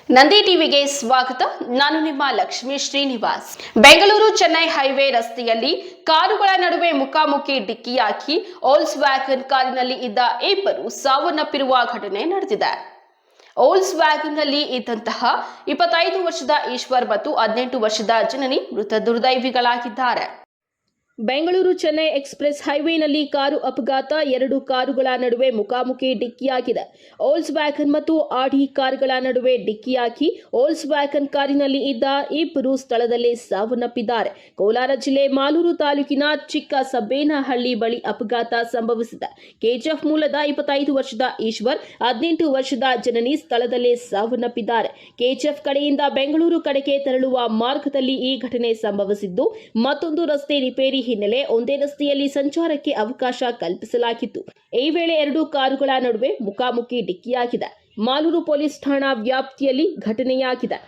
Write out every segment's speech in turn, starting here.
ನಂದಿ ಟಿವಿಗೆ ಸ್ವಾಗತ. ನಾನು ನಿಮ್ಮ ಲಕ್ಷ್ಮೀ ಶ್ರೀನಿವಾಸ್. ಬೆಂಗಳೂರು ಚೆನ್ನೈ ಹೈವೇ ರಸ್ತೆಯಲ್ಲಿ ಕಾರುಗಳ ನಡುವೆ ಮುಖಾಮುಖಿ ಡಿಕ್ಕಿಯಾಗಿ ವೋಲ್ಕ್ಸ್ ವ್ಯಾಗನ್ ಕಾರಿನಲ್ಲಿ ಇದ್ದ ಇಬ್ಬರು ಸಾವನ್ನಪ್ಪಿರುವ ಘಟನೆ ನಡೆದಿದೆ. ವೋಲ್ಕ್ಸ್ ವ್ಯಾಗನ್ನಲ್ಲಿ ಇದ್ದಂತಹ 25 ವರ್ಷದ ಈಶ್ವರ್ ಮತ್ತು 18 ವರ್ಷದ ಜನನಿ ಮೃತ ದುರ್ದೈವಿಗಳಾಗಿದ್ದಾರೆ. ಬೆಂಗಳೂರು ಚೆನ್ನೈ ಎಕ್ಸ್ಪ್ರೆಸ್ ಹೈವೇನಲ್ಲಿ ಕಾರು ಅಪಘಾತ. 2 ಕಾರುಗಳ ನಡುವೆ ಮುಖಾಮುಖಿ ಡಿಕ್ಕಿಯಾಗಿದೆ. ವೋಲ್ಕ್ಸ್ ವ್ಯಾಗನ್ ಮತ್ತು ಆಡಿ ಕಾರುಗಳ ನಡುವೆ ಡಿಕ್ಕಿಯಾಗಿ ವೋಲ್ಕ್ಸ್ ವ್ಯಾಗನ್ ಕಾರಿನಲ್ಲಿ ಇದ್ದ ಇಬ್ಬರು ಸ್ಥಳದಲ್ಲೇ ಸಾವನ್ನಪ್ಪಿದ್ದಾರೆ. ಕೋಲಾರ ಜಿಲ್ಲೆ ಮಾಲೂರು ತಾಲೂಕಿನ ಚಿಕ್ಕ ಸಬ್ಬೇನಹಳ್ಳಿ ಬಳಿ ಅಪಘಾತ ಸಂಭವಿಸಿದೆ. ಕೆಜಿಎಫ್ ಮೂಲದ 25 ವರ್ಷದ ಈಶ್ವರ್, 18 ವರ್ಷದ ಜನನಿ ಸ್ಥಳದಲ್ಲೇ ಸಾವನ್ನಪ್ಪಿದ್ದಾರೆ. ಕೆಜಿಎಫ್ ಕಡೆಯಿಂದ ಬೆಂಗಳೂರು ಕಡೆಗೆ ತೆರಳುವ ಮಾರ್ಗದಲ್ಲಿ ಈ ಘಟನೆ ಸಂಭವಿಸಿದ್ದು, ಮತ್ತೊಂದು ರಸ್ತೆ ರಿಪೇರಿ ಹಿನ್ನೆಲೆ ಒಂದೇ ರಸ್ತೆಯಲ್ಲಿ ಸಂಚಾರಕ್ಕೆ ಅವಕಾಶ ಕಲ್ಪಿಸಲಾಗಿತ್ತು. ಈ ವೇಳೆ 2 ಕಾರುಗಳ ನಡುವೆ ಮುಖಾಮುಖಿ ಡಿಕ್ಕಿಯಾಗಿದೆ. ಮಾಲೂರು ಪೊಲೀಸ್ ಠಾಣಾ ವ್ಯಾಪ್ತಿಯಲ್ಲಿ ಘಟನೆಯಾಗಿದೆ.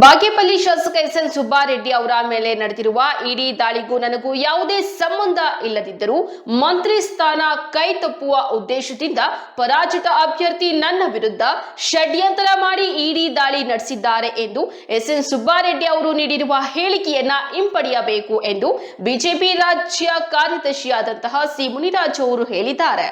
ಬಾಗೇಪಲ್ಲಿ ಶಾಸಕ ಎಸ್ಎನ್ ಸುಬ್ಬಾರೆಡ್ಡಿ ಅವರ ಮೇಲೆ ನಡೆದಿರುವ ಇಡಿ ದಾಳಿಗೂ ನನಗೂ ಯಾವುದೇ ಸಂಬಂಧ ಇಲ್ಲದಿದ್ದರೂ ಮಂತ್ರಿ ಸ್ಥಾನ ಕೈತಪ್ಪುವ ಉದ್ದೇಶದಿಂದ ಪರಾಜಿತ ಅಭ್ಯರ್ಥಿ ನನ್ನ ವಿರುದ್ಧ ಷಡ್ಯಂತ್ರ ಮಾಡಿ ಇಡಿ ದಾಳಿ ನಡೆಸಿದ್ದಾರೆ ಎಂದು ಎಸ್ಎನ್ ಸುಬ್ಬಾರೆಡ್ಡಿ ಅವರು ನೀಡಿರುವ ಹೇಳಿಕೆಯನ್ನ ಹಿಂಪಡೆಯಬೇಕು ಎಂದು ಬಿಜೆಪಿ ರಾಜ್ಯ ಕಾರ್ಯದರ್ಶಿಯಾದಂತಹ ಸಿ ಮುನಿರಾಜು ಅವರು ಹೇಳಿದ್ದಾರೆ.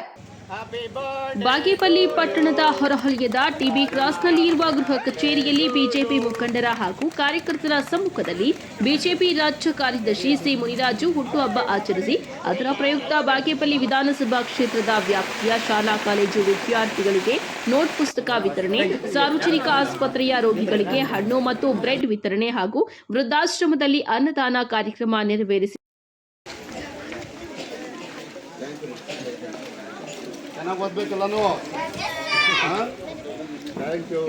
ಬಾಗೇಪಲ್ಲಿ ಪಟ್ಟಣದ ಹೊರವಲಯದ ಟಿಬಿ ಕ್ರಾಸ್ನಲ್ಲಿ ಇರುವ ಗೃಹ ಕಚೇರಿಯಲ್ಲಿ ಬಿಜೆಪಿ ಮುಖಂಡರ ಹಾಗೂ ಕಾರ್ಯಕರ್ತರ ಸಮ್ಮುಖದಲ್ಲಿ ಬಿಜೆಪಿ ರಾಜ್ಯ ಕಾರ್ಯದರ್ಶಿ ಸಿ ಮುನಿರಾಜು ಹುಟ್ಟುಹಬ್ಬ ಆಚರಿಸಿ ಅದರ ಪ್ರಯುಕ್ತ ಬಾಗೇಪಲ್ಲಿ ವಿಧಾನಸಭಾ ಕ್ಷೇತ್ರದ ವ್ಯಾಪ್ತಿಯ ಶಾಲಾ ಕಾಲೇಜು ವಿದ್ಯಾರ್ಥಿಗಳಿಗೆ ನೋಟ್ ಪುಸ್ತಕ ವಿತರಣೆ, ಸಾರ್ವಜನಿಕ ಆಸ್ಪತ್ರೆಯ ರೋಗಿಗಳಿಗೆ ಹಣ್ಣು ಮತ್ತು ಬ್ರೆಡ್ ವಿತರಣೆ ಹಾಗೂ ವೃದ್ಧಾಶ್ರಮದಲ್ಲಿ ಅನ್ನದಾನ ಕಾರ್ಯಕ್ರಮ ನೆರವೇರಿಸಿ ಚೆನ್ನಾಗಿ ಓದ್ಬೇಕಲ್ಲೂ. Thank you.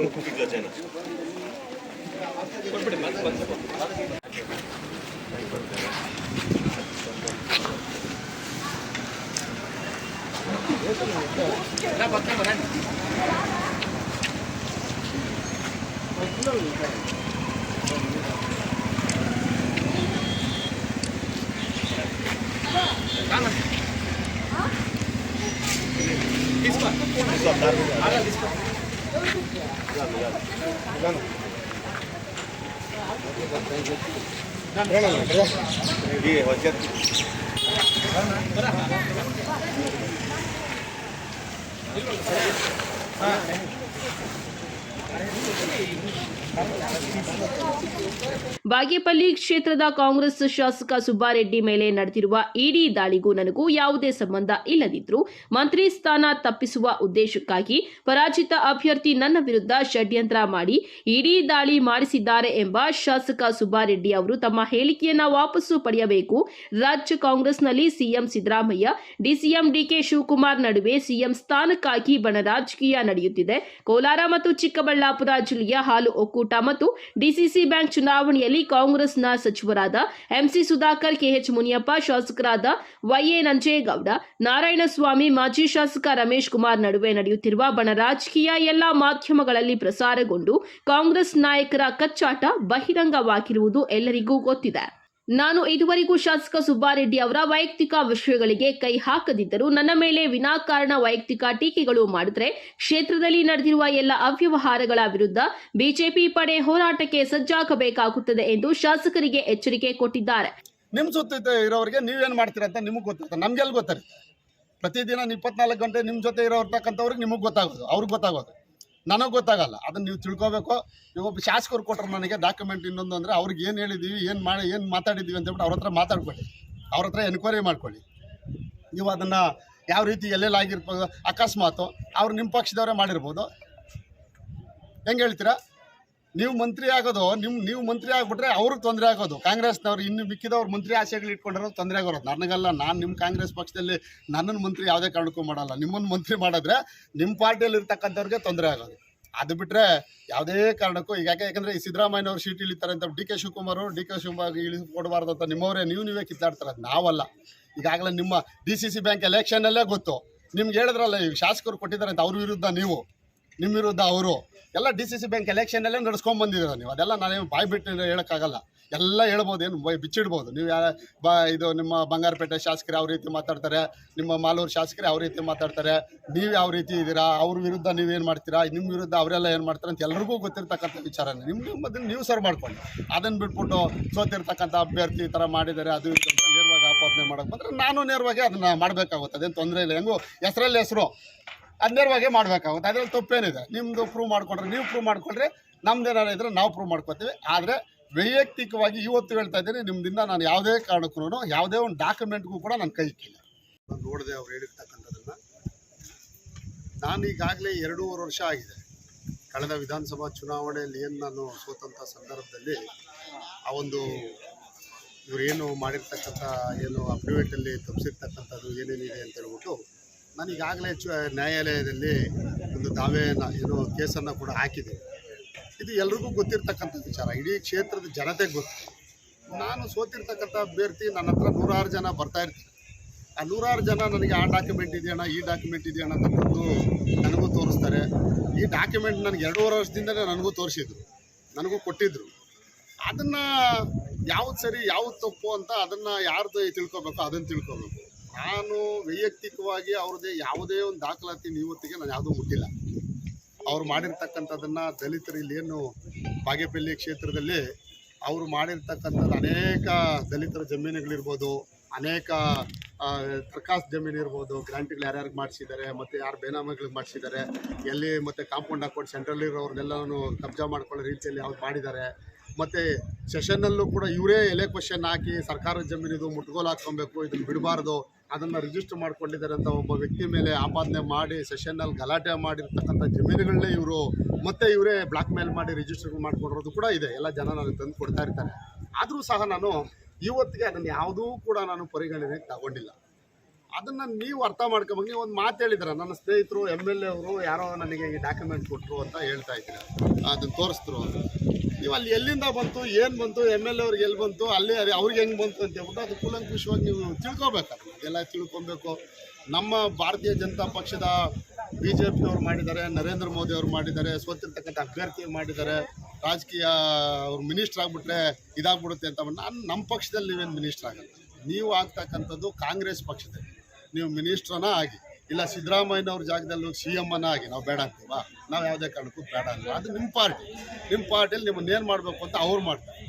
ಬಾಗೇಪಲ್ಲಿ ಕ್ಷೇತ್ರದ ಕಾಂಗ್ರೆಸ್ ಶಾಸಕ ಸುಬ್ಬಾರೆಡ್ಡಿ ಮೇಲೆ ನಡೆದಿರುವ ಇಡಿ ದಾಳಿಗೂ ನನಗೂ ಯಾವುದೇ ಸಂಬಂಧ ಇಲ್ಲದಿದ್ದರೂ ಮಂತ್ರಿ ಸ್ಥಾನ ತಪ್ಪಿಸುವ ಉದ್ದೇಶಕ್ಕಾಗಿ ಪರಾಜಿತ ಅಭ್ಯರ್ಥಿ ನನ್ನ ವಿರುದ್ಧ ಷಡ್ಯಂತ್ರ ಮಾಡಿ ಇಡಿ ದಾಳಿ ಮಾಡಿಸಿದ್ದಾರೆ ಎಂಬ ಶಾಸಕ ಸುಬ್ಬಾರೆಡ್ಡಿ ಅವರು ತಮ್ಮ ಹೇಳಿಕೆಯನ್ನ ವಾಪಸ್ಸು ಪಡೆಯಬೇಕು. ರಾಜ್ಯ ಕಾಂಗ್ರೆಸ್ನಲ್ಲಿ ಸಿಎಂ ಸಿದ್ದರಾಮಯ್ಯ, ಡಿಸಿಎಂ ಡಿಕೆ ಶಿವಕುಮಾರ್ ನಡುವೆ ಸಿಎಂ ಸ್ಥಾನಕ್ಕಾಗಿ ಬಣ ರಾಜಕೀಯ ನಡೆಯುತ್ತಿದೆ. ಕೋಲಾರ ಮತ್ತು ಚಿಕ್ಕಬಳ್ಳಾಪುರ ಜಿಲ್ಲೆಯ ಹಾಲು ಒಕ್ಕೂಟ ಮತ್ತು ಡಿಸಿಸಿ ಬ್ಯಾಂಕ್ ಚುನಾವಣೆಯಲ್ಲಿ ಕಾಂಗ್ರೆಸ್ನ ಸಚಿವರಾದ ಎಂಸಿ ಸುಧಾಕರ್, ಕೆಎಚ್ ಮುನಿಯಪ್ಪ, ಶಾಸಕರಾದ ವೈಎ ನಂಜೇಗೌಡ, ನಾರಾಯಣಸ್ವಾಮಿ, ಮಾಜಿ ಶಾಸಕ ರಮೇಶ್ ಕುಮಾರ್ ನಡುವೆ ನಡೆಯುತ್ತಿರುವ ಬಣ ರಾಜಕೀಯ ಎಲ್ಲಾ ಮಾಧ್ಯಮಗಳಲ್ಲಿ ಪ್ರಸಾರಗೊಂಡು ಕಾಂಗ್ರೆಸ್ ನಾಯಕರ ಕಚ್ಚಾಟ ಬಹಿರಂಗವಾಗಿರುವುದು ಎಲ್ಲರಿಗೂ ಗೊತ್ತಿದೆ. ನಾನು ಇದುವರೆಗೂ ಶಾಸಕ ಸುಬ್ಬಾರೆಡ್ಡಿ ಅವರ ವೈಯಕ್ತಿಕ ವಿಷಯಗಳಿಗೆ ಕೈ ಹಾಕದಿದ್ದರೂ ನನ್ನ ಮೇಲೆ ವಿನಾಕಾರಣ ವೈಯಕ್ತಿಕ ಟೀಕೆಗಳು ಮಾಡಿದರೆ ಕ್ಷೇತ್ರದಲ್ಲಿ ನಡೆದಿರುವ ಎಲ್ಲ ಅವ್ಯವಹಾರಗಳ ವಿರುದ್ಧ ಬಿಜೆಪಿ ಪಡೆ ಹೋರಾಟಕ್ಕೆ ಸಜ್ಜಾಗಬೇಕಾಗುತ್ತದೆ ಎಂದು ಶಾಸಕರಿಗೆ ಎಚ್ಚರಿಕೆ ಕೊಟ್ಟಿದ್ದಾರೆ. ನಿಮ್ಮ ಸುತ್ತ ಇರೋರಿಗೆ ನೀವೇನು ಮಾಡ್ತೀರಾ ಅಂತ ನಿಮಗೆ ಗೊತ್ತಾಗುತ್ತೆ, ನಮ್ಗೆಲ್ಲ ಗೊತ್ತಾಗುತ್ತೆ. ಪ್ರತಿದಿನ 24 ಗಂಟೆ ನಿಮ್ಮ ಜೊತೆ ಇರೋರ್ತಕ್ಕಂಥವ್ರಿಗೆ ನಿಮಗೆ ಗೊತ್ತಾಗೋದು, ಅವ್ರಿಗೆ ಗೊತ್ತಾಗೋದು, ನನಗೆ ಗೊತ್ತಾಗಲ್ಲ. ಅದನ್ನು ನೀವು ತಿಳ್ಕೊಬೇಕು. ಒಬ್ಬ ಶಾಸಕರು ಕೊಟ್ಟರು ನನಗೆ ಡಾಕ್ಯುಮೆಂಟ್. ಇನ್ನೊಂದು ಅಂದರೆ ಅವ್ರಿಗೆ ಏನು ಹೇಳಿದ್ದೀವಿ, ಏನು ಮಾತಾಡಿದ್ದೀವಿ ಅಂತ ಹೇಳ್ಬಿಟ್ಟು ಅವ್ರ ಹತ್ರ ಮಾತಾಡ್ಕೊಳ್ಳಿ, ಅವ್ರ ಹತ್ರ ಎನ್ಕ್ವೈರಿ ಮಾಡ್ಕೊಳ್ಳಿ. ನೀವು ಅದನ್ನು ಯಾವ ರೀತಿ ಎಲ್ಲೆಲ್ಲಿ ಆಗಿರ್ಬೋದು, ಅಕಸ್ಮಾತು ಅವ್ರು ನಿಮ್ಮ ಪಕ್ಷದವರೇ ಮಾಡಿರ್ಬೋದು. ಹೆಂಗೆ ಹೇಳ್ತೀರಾ? ನೀವು ಮಂತ್ರಿ ಆಗೋದು ನೀವು ಮಂತ್ರಿ ಆಗ್ಬಿಟ್ರೆ ಅವ್ರಿಗೆ ತೊಂದರೆ ಆಗೋದು. ಕಾಂಗ್ರೆಸ್ನವ್ರು ಇನ್ನು ಮಿಕ್ಕಿದವ್ರು ಮಂತ್ರಿ ಆಸೆಗಳು ಇಟ್ಕೊಂಡಿರೋದು ತೊಂದರೆ ಆಗೋದು. ನನಗಲ್ಲ, ನಾನು ನಿಮ್ಮ ಕಾಂಗ್ರೆಸ್ ಪಕ್ಷದಲ್ಲಿ ನನ್ನನ್ನು ಮಂತ್ರಿ ಯಾವುದೇ ಕಾರಣಕ್ಕೂ ಮಾಡಲ್ಲ. ನಿಮ್ಮನ್ನು ಮಂತ್ರಿ ಮಾಡಿದ್ರೆ ನಿಮ್ಮ ಪಾರ್ಟಿಯಲ್ಲಿ ಇರ್ತಕ್ಕಂಥವ್ರಿಗೆ ತೊಂದರೆ ಆಗೋದು. ಅದು ಬಿಟ್ಟರೆ ಯಾವುದೇ ಕಾರಣಕ್ಕೂ ಈಗ ಯಾಕೆಂದರೆ ಈ ಸಿದ್ದರಾಮಯ್ಯನವ್ರು ಸೀಟ್ ಇಳಿತಾರೆ ಅಂತ ಡಿ ಕೆ ಶಿವಕುಮಾರ್ ಇಳಿಸ್ಕೊಡ್ಬಾರ್ದು ಅಂತ ನೀವೇ ಕಿತ್ತಾಡ್ತಾರೆ. ಅದು ನಾವಲ್ಲ. ಈಗಾಗಲೇ ನಿಮ್ಮ DCC ಬ್ಯಾಂಕ್ ಎಲೆಕ್ಷನ್ನಲ್ಲೇ ಗೊತ್ತು. ನಿಮ್ಗೆ ಹೇಳಿದ್ರಲ್ಲ, ಈಗ ಶಾಸಕರು ಕೊಟ್ಟಿದ್ದಾರೆ ಅಂತ ಅವ್ರ ವಿರುದ್ಧ ನಿಮ್ಮ ವಿರುದ್ಧ ಅವರು ಎಲ್ಲ DCC ಬ್ಯಾಂಕ್ ಎಲೆಕ್ಷನ್ನಲ್ಲೇ ನಡ್ಸ್ಕೊಂಡು ಬಂದಿದ್ದೀರ ನೀವು. ಅದೆಲ್ಲ ನಾನೇನು ಬಾಯಿ ಬಿಟ್ಟು ಹೇಳೋಕ್ಕಾಗಲ್ಲ. ಎಲ್ಲ ಹೇಳ್ಬೋದು, ಏನು ಬಿಚ್ಚಿಡ್ಬೋದು. ನೀವು ಇದು ನಿಮ್ಮ ಬಂಗಾರಪೇಟೆ ಶಾಸಕರು ಯಾವ ರೀತಿ ಮಾತಾಡ್ತಾರೆ, ನಿಮ್ಮ ಮಾಲೂರು ಶಾಸಕರು ಯಾವ ರೀತಿ ಮಾತಾಡ್ತಾರೆ, ನೀವು ಯಾವ ರೀತಿ ಇದ್ದೀರಾ, ಅವ್ರ ವಿರುದ್ಧ ನೀವೇನು ಮಾಡ್ತೀರಾ, ನಿಮ್ಮ ವಿರುದ್ಧ ಅವರೆಲ್ಲ ಏನು ಮಾಡ್ತಾರೆ ಅಂತ ಎಲ್ರಿಗೂ ಗೊತ್ತಿರ್ತಕ್ಕಂಥ ವಿಚಾರನೇ. ನಿಮ್ಮದನ್ನು ನೀವು ಸರ್ ಮಾಡ್ಕೊಳ್ಳಿ. ಅದನ್ನು ಬಿಟ್ಬಿಟ್ಟು ಸೋತಿರ್ತಕ್ಕಂಥ ಅಭ್ಯರ್ಥಿ ಈ ಥರ ಮಾಡಿದ್ದಾರೆ ಅದು ಇದು ಅಂತ ನೇರವಾಗಿ ಆಪಾದನೆ ಮಾಡೋಕ್ಕೆ ಬಂದರೆ ನಾನು ನೇರವಾಗಿ ಅದನ್ನು ಮಾಡಬೇಕಾಗುತ್ತೆ. ಅದೇನು ತೊಂದರೆ ಇಲ್ಲ. ಹೆಂಗೂ ಹೆಸರಲ್ಲಿ ಹೆಸರು ಅದು ನೇರವಾಗಿ ಮಾಡಬೇಕಾಗುತ್ತೆ. ಅದರಲ್ಲಿ ತಪ್ಪೇನಿದೆ. ನಿಮ್ಮದು ಪ್ರೂವ್ ಮಾಡ್ಕೊಂಡ್ರೆ ನೀವು ಪ್ರೂವ್ ಮಾಡ್ಕೊಂಡ್ರೆ, ನಮ್ದೇನಾರು ಇದ್ರೆ ನಾವು ಪ್ರೂವ್ ಮಾಡ್ಕೊತೀವಿ. ಆದರೆ ವೈಯಕ್ತಿಕವಾಗಿ ಇವತ್ತು ಹೇಳ್ತಾ ಇದ್ದೀನಿ, ನಿಮ್ದಿಂದ ನಾನು ಯಾವುದೇ ಕಾರಣಕ್ಕೂ ಯಾವುದೇ ಒಂದು ಡಾಕ್ಯುಮೆಂಟ್ಗೂ ಕೂಡ ನಾನು ಕೈ ಇಕ್ಕಿಲ್ಲ. ನಾನು ನೋಡಿದೆ ಅವ್ರು ಹೇಳಿರ್ತಕ್ಕಂಥದ್ದನ್ನು. ನಾನು ಈಗಾಗಲೇ 2.5 ವರ್ಷ ಆಗಿದೆ. ಕಳೆದ ವಿಧಾನಸಭಾ ಚುನಾವಣೆಯಲ್ಲಿ ಏನು ನಾನು ಸೋತಂಥ ಸಂದರ್ಭದಲ್ಲಿ ಆ ಒಂದು ಇವರೇನು ಮಾಡಿರ್ತಕ್ಕಂಥ ಏನು ಅಫಿಡವಿಟಲ್ಲಿ ತಪ್ಪಿಸಿರ್ತಕ್ಕಂಥದ್ದು ಏನೇನಿದೆ ಅಂತ ಹೇಳ್ಬಿಟ್ಟು ನಾನು ಈಗಾಗಲೇ ನ್ಯಾಯಾಲಯದಲ್ಲಿ ಒಂದು ದಾವೆಯನ್ನು ಕೇಸನ್ನು ಕೂಡ ಹಾಕಿದೆ. ಇದು ಎಲ್ರಿಗೂ ಗೊತ್ತಿರ್ತಕ್ಕಂಥ ವಿಚಾರ. ಇಡೀ ಕ್ಷೇತ್ರದ ಜನತೆಗೆ ಗೊತ್ತು. ನಾನು ಸೋತಿರ್ತಕ್ಕಂಥ ಅಭ್ಯರ್ಥಿ ನನ್ನ ಹತ್ರ 100 ಜನ ಬರ್ತಾ ಇರ್ತಾರೆ. ಆ 100 ಜನ ನನಗೆ ಆ ಡಾಕ್ಯುಮೆಂಟ್ ಇದೆಯಣ್ಣ, ಈ ಡಾಕ್ಯುಮೆಂಟ್ ಇದೆಯಣ್ಣ ಅಂತ ಬಂದು ನನಗೂ ತೋರಿಸ್ತಾರೆ. ಈ ಡಾಕ್ಯುಮೆಂಟ್ ನನಗೆ 2.5 ವರ್ಷದಿಂದಲೇ ನನಗೂ ತೋರಿಸಿದ್ರು, ನನಗೂ ಕೊಟ್ಟಿದ್ದರು. ಅದನ್ನು ಯಾವ್ದು ಸರಿ ಯಾವ್ದು ತಪ್ಪು ಅಂತ ಅದನ್ನು ಯಾರ್ದು ತಿಳ್ಕೊಬೇಕು ಅದನ್ನು ತಿಳ್ಕೊಬೇಕು. ನಾನು ವೈಯಕ್ತಿಕವಾಗಿ ಅವ್ರದ್ದೇ ಯಾವುದೇ ಒಂದು ದಾಖಲಾತಿ ಇವತ್ತಿಗೆ ನಾನು ಯಾವುದೂ ಮುಟ್ಟಿಲ್ಲ. ಅವ್ರು ಮಾಡಿರ್ತಕ್ಕಂಥದ್ದನ್ನು ದಲಿತರು ಇಲ್ಲೇನು ಬಾಗೇಪಲ್ಲಿ ಕ್ಷೇತ್ರದಲ್ಲಿ ಅವರು ಮಾಡಿರ್ತಕ್ಕಂಥದ್ದು ಅನೇಕ ದಲಿತರ ಜಮೀನುಗಳಿರ್ಬೋದು, ಅನೇಕ ದರ್ಖಾಸ್ತ್ ಜಮೀನು ಇರ್ಬೋದು, ಗ್ರಾಂಟ್ಗಳು ಯಾರ್ಯಾರಿಗೆ ಮಾಡಿಸಿದ್ದಾರೆ, ಮತ್ತು ಯಾರು ಬೇನಾಮಿಗಳಿಗೆ ಮಾಡಿಸಿದ್ದಾರೆ, ಎಲ್ಲಿ ಮತ್ತು ಕಾಂಪೌಂಡ್ ಹಾಕ್ಕೊಂಡು ಸೆಂಟ್ರಲ್ಲಿರೋರ್ನೆಲ್ಲನೂ ಕಬ್ಜಾ ಮಾಡ್ಕೊಳ್ಳೋ ರೀತಿಯಲ್ಲಿ ಅವ್ರು ಮಾಡಿದ್ದಾರೆ. ಮತ್ತು ಸೆಷನ್ನಲ್ಲೂ ಕೂಡ ಇವರೇ ಎಲೆ ಕ್ವಶನ್ ಹಾಕಿ ಸರ್ಕಾರದ ಜಮೀನಿದು ಮುಟ್ಗೋಲು ಹಾಕ್ಕೊಬೇಕು, ಇದನ್ನು ಬಿಡಬಾರ್ದು, ಅದನ್ನು ರಿಜಿಸ್ಟರ್ ಮಾಡ್ಕೊಂಡಿದ್ದಾರೆ ಅಂತ ಒಬ್ಬ ವ್ಯಕ್ತಿ ಮೇಲೆ ಆಪಾದನೆ ಮಾಡಿ ಸೆಷನ್ನಲ್ಲಿ ಗಲಾಟೆ ಮಾಡಿರ್ತಕ್ಕಂಥ ಜಮೀನುಗಳನ್ನೇ ಇವರು ಮತ್ತೆ ಇವರೇ ಬ್ಲಾಕ್ ಮೇಲ್ ಮಾಡಿ ರಿಜಿಸ್ಟರ್ ಮಾಡ್ಕೊಂಡಿರೋದು ಕೂಡ ಇದೆ. ಎಲ್ಲ ಜನ ನನಗೆ ತಂದು ಕೊಡ್ತಾ ಇರ್ತಾರೆ. ಆದರೂ ಸಹ ನಾನು ಇವತ್ತಿಗೆ ಅದನ್ನು ಯಾವುದೂ ಕೂಡ ನಾನು ಪರಿಗಣನೆಗೆ ತಗೊಂಡಿಲ್ಲ. ಅದನ್ನು ನೀವು ಅರ್ಥ ಮಾಡ್ಕೊಬೇಕು. ನೀವು ಒಂದು ಮಾತು ಹೇಳಿದ್ರೆ, ನನ್ನ ಸ್ನೇಹಿತರು MLA ಅವರು ಯಾರೋ ನನಗೆ ಈ ಡಾಕ್ಯುಮೆಂಟ್ ಕೊಟ್ಟರು ಅಂತ ಹೇಳ್ತಾ ಇದ್ದೀರ, ಅದನ್ನು ತೋರಿಸಿದ್ರು. ನೀವು ಅಲ್ಲಿ ಎಲ್ಲಿಂದ ಬಂತು, ಏನು ಬಂತು, MLA ಅವ್ರಿಗೆ ಎಲ್ಲಿ ಬಂತು, ಅಲ್ಲಿ ಅವ್ರಿಗೆ ಹೆಂಗೆ ಬಂತು ಅಂತ ಹೇಳ್ಬಿಟ್ಟು ಅದು ಕೂಲಂಕುಷವಾಗಿ ನೀವು ತಿಳ್ಕೊಬೇಕಾದ್ರೆ ಅದೆಲ್ಲ ತಿಳ್ಕೊಬೇಕು. ನಮ್ಮ ಭಾರತೀಯ ಜನತಾ ಪಕ್ಷದ BJPಯವ್ರು ಮಾಡಿದ್ದಾರೆ, ನರೇಂದ್ರ ಮೋದಿ ಅವರು ಮಾಡಿದ್ದಾರೆ, ಸೋತಿರ್ತಕ್ಕಂಥ ಅಭ್ಯರ್ಥಿ ಮಾಡಿದ್ದಾರೆ, ರಾಜಕೀಯ ಅವ್ರು ಮಿನಿಸ್ಟ್ರ್ ಆಗಿಬಿಟ್ರೆ ಇದಾಗ್ಬಿಡುತ್ತೆ ಅಂತ. ನಮ್ಮ ಪಕ್ಷದಲ್ಲಿ ನೀವೇನು ಮಿನಿಸ್ಟ್ರ್ ಆಗಲ್ಲ. ನೀವು ಆಗ್ತಕ್ಕಂಥದ್ದು ಕಾಂಗ್ರೆಸ್ ಪಕ್ಷದಲ್ಲಿ ನೀವು ಮಿನಿಸ್ಟ್ರನ ಆಗಿ, ಇಲ್ಲ ಸಿದ್ದರಾಮಯ್ಯನವ್ರ ಜಾಗದಲ್ಲಿ CM ಆಗಿ. ನಾವು ಬೇಡ ಅಂತೀವಾ? ನಾವು ಯಾವುದೇ ಕಾರಣಕ್ಕೂ ಬೇಡ ಅಲ್ವಾ? ಅದು ನಿಮ್ಮ ಪಾರ್ಟಿಯಲ್ಲಿ ನಿಮ್ಮನ್ನೇನು ಮಾಡಬೇಕು ಅಂತ ಅವ್ರು ಮಾಡ್ತಾರೆ.